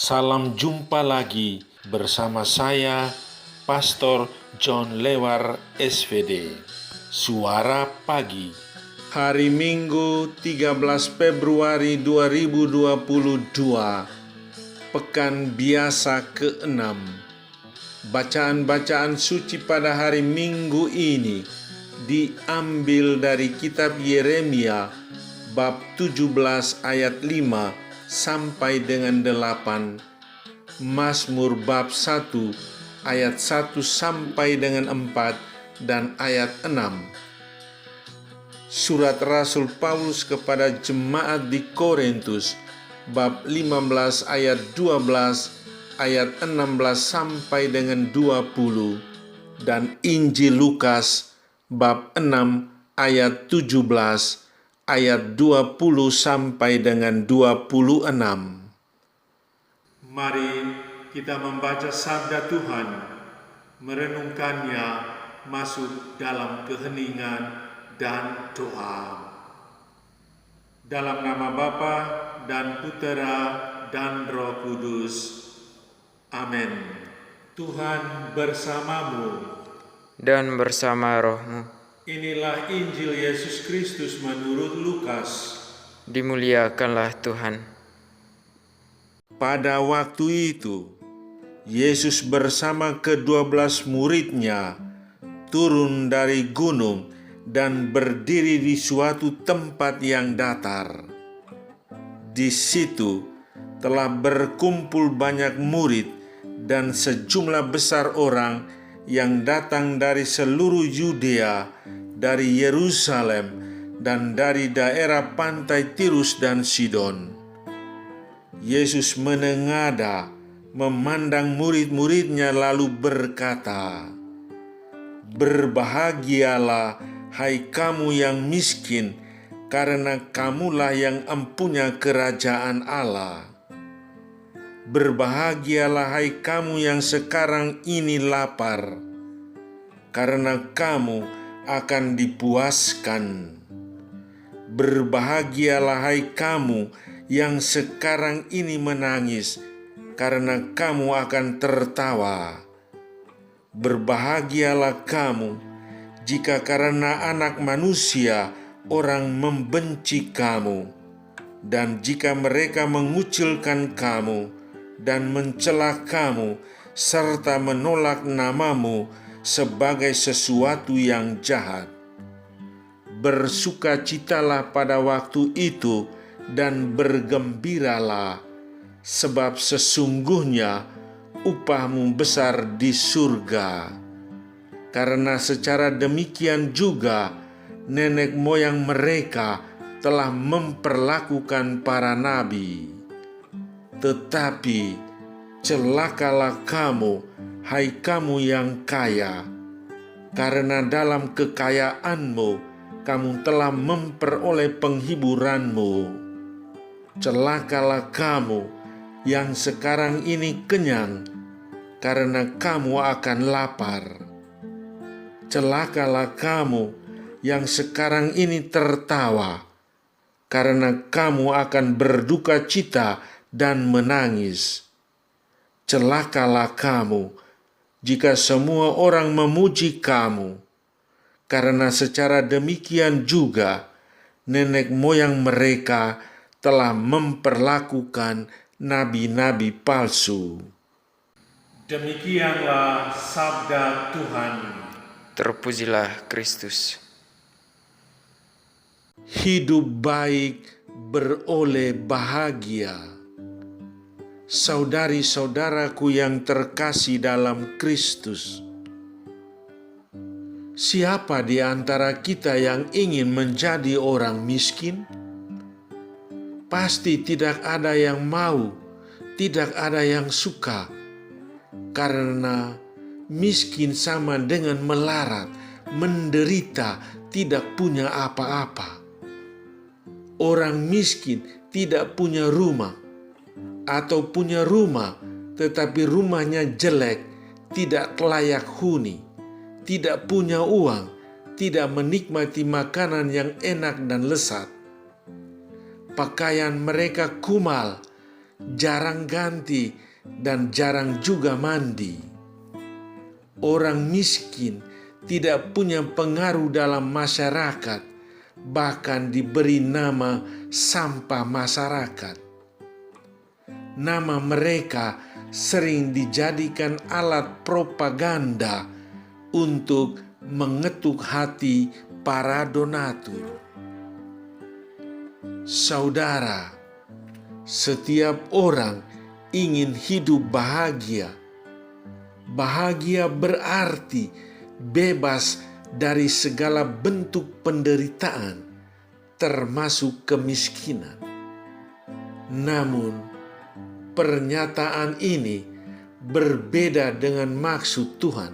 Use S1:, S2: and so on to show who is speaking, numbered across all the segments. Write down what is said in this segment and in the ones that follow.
S1: Salam jumpa lagi bersama saya, Pastor John Lewar SVD. Suara Pagi. Hari Minggu 13 Februari 2022, Pekan Biasa ke-6. Bacaan-bacaan suci pada hari Minggu ini diambil dari kitab Yeremia bab 17 ayat 5 sampai dengan 8, Mazmur bab 1 ayat 1 sampai dengan 4 dan ayat 6. Surat Rasul Paulus kepada jemaat di Korintus bab 15 ayat 12 ayat 16 sampai dengan 20 dan Injil Lukas bab 6 ayat 17 ayat 20 sampai dengan 26. Mari kita membaca sabda Tuhan, merenungkannya masuk dalam keheningan dan doa. Dalam nama Bapa dan Putera dan Roh Kudus. Amin. Tuhan bersamamu
S2: dan bersama rohmu.
S1: Inilah Injil Yesus Kristus menurut Lukas.
S2: Dimuliakanlah Tuhan.
S1: Pada waktu itu, Yesus bersama ke-12 muridnya turun dari gunung dan berdiri di suatu tempat yang datar. Di situ telah berkumpul banyak murid dan sejumlah besar orang yang datang dari seluruh Yudea, dari Yerusalem, dan dari daerah pantai Tirus dan Sidon. Yesus menengadah, memandang murid-muridnya lalu berkata, "Berbahagialah, hai kamu yang miskin, karena kamulah yang empunya kerajaan Allah. Berbahagialah, hai kamu yang sekarang ini lapar, karena kamu akan dipuaskan. Berbahagialah, hai kamu yang sekarang ini menangis, karena kamu akan tertawa. Berbahagialah kamu jika karena Anak Manusia orang membenci kamu, dan jika mereka mengucilkan kamu dan mencela kamu, serta menolak namamu sebagai sesuatu yang jahat. Bersukacitalah pada waktu itu dan bergembiralah, sebab sesungguhnya upahmu besar di surga. Karena secara demikian juga nenek moyang mereka telah memperlakukan para nabi. Tetapi celakalah kamu, hai kamu yang kaya, karena dalam kekayaanmu kamu telah memperoleh penghiburanmu. Celakalah kamu yang sekarang ini kenyang, karena kamu akan lapar. Celakalah kamu yang sekarang ini tertawa, karena kamu akan berduka cita dan menangis. Celakalah kamu jika semua orang memuji kamu, karena secara demikian juga nenek moyang mereka telah memperlakukan nabi-nabi palsu." Demikianlah sabda Tuhan.
S2: Terpujilah Kristus.
S1: Hidup baik beroleh bahagia. Saudari-saudaraku yang terkasih dalam Kristus, siapa di antara kita yang ingin menjadi orang miskin? Pasti tidak ada yang mau, tidak ada yang suka, karena miskin sama dengan melarat, menderita, tidak punya apa-apa. Orang miskin tidak punya rumah, atau punya rumah tetapi rumahnya jelek, tidak layak huni, tidak punya uang, tidak menikmati makanan yang enak dan lezat. Pakaian mereka kumal, jarang ganti, dan jarang juga mandi. Orang miskin tidak punya pengaruh dalam masyarakat, bahkan diberi nama sampah masyarakat. Nama mereka sering dijadikan alat propaganda untuk mengetuk hati para donatur. Saudara, setiap orang ingin hidup bahagia. Bahagia berarti bebas dari segala bentuk penderitaan, termasuk kemiskinan. Namun, pernyataan ini berbeda dengan maksud Tuhan.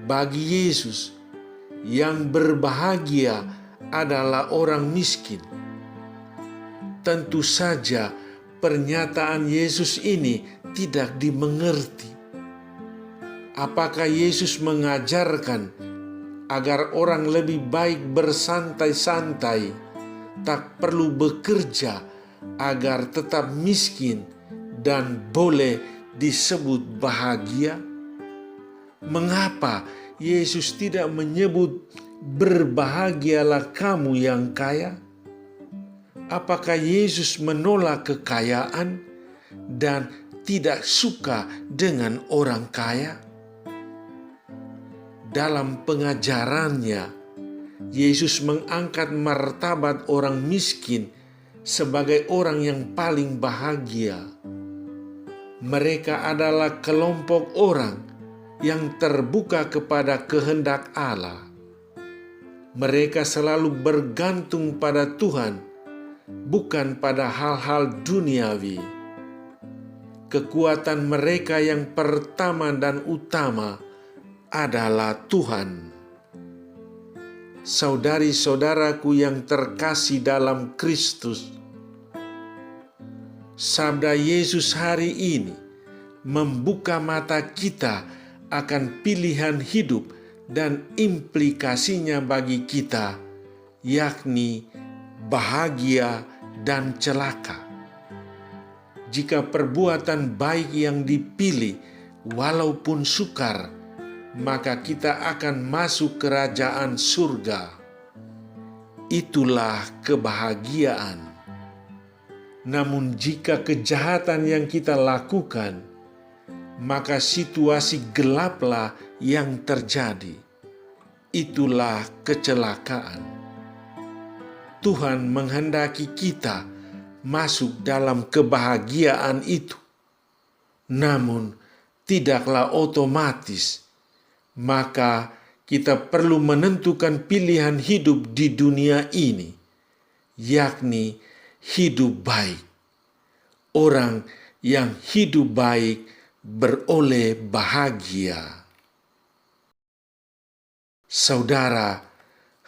S1: Bagi Yesus, yang berbahagia adalah orang miskin. Tentu saja pernyataan Yesus ini tidak dimengerti. Apakah Yesus mengajarkan agar orang lebih baik bersantai-santai, tak perlu bekerja, agar tetap miskin dan boleh disebut bahagia? Mengapa Yesus tidak menyebut berbahagialah kamu yang kaya? Apakah Yesus menolak kekayaan dan tidak suka dengan orang kaya? Dalam pengajarannya, Yesus mengangkat martabat orang miskin sebagai orang yang paling bahagia. Mereka adalah kelompok orang yang terbuka kepada kehendak Allah. Mereka selalu bergantung pada Tuhan, bukan pada hal-hal duniawi. Kekuatan mereka yang pertama dan utama adalah Tuhan. Saudari-saudaraku yang terkasih dalam Kristus, sabda Yesus hari ini membuka mata kita akan pilihan hidup dan implikasinya bagi kita, yakni bahagia dan celaka. Jika perbuatan baik yang dipilih walaupun sukar, maka kita akan masuk kerajaan surga. Itulah kebahagiaan. Namun jika kejahatan yang kita lakukan, maka situasi gelaplah yang terjadi. Itulah kecelakaan. Tuhan menghendaki kita masuk dalam kebahagiaan itu. Namun tidaklah otomatis. Maka kita perlu menentukan pilihan hidup di dunia ini, yakni hidup baik. Orang yang hidup baik beroleh bahagia. Saudara,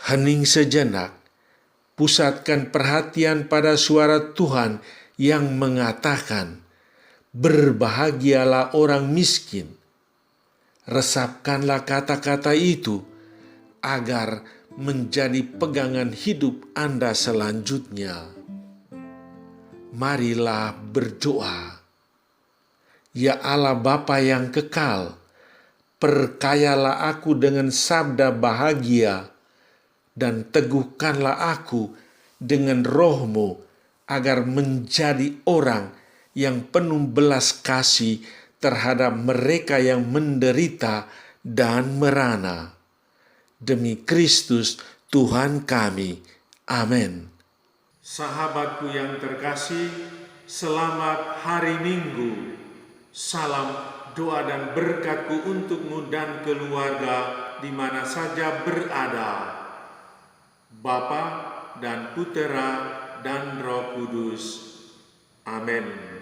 S1: hening sejenak, pusatkan perhatian pada suara Tuhan yang mengatakan, "Berbahagialah orang miskin." Resapkanlah kata-kata itu agar menjadi pegangan hidup Anda selanjutnya. Marilah berdoa. Ya Allah Bapa yang kekal, perkayalah aku dengan sabda bahagia dan teguhkanlah aku dengan roh-Mu agar menjadi orang yang penuh belas kasih terhadap mereka yang menderita dan merana. Demi Kristus Tuhan kami. Amin. Sahabatku yang terkasih, selamat hari Minggu. Salam doa dan berkatku untukmu dan keluarga di mana saja berada. Bapa dan Putera dan Roh Kudus. Amin.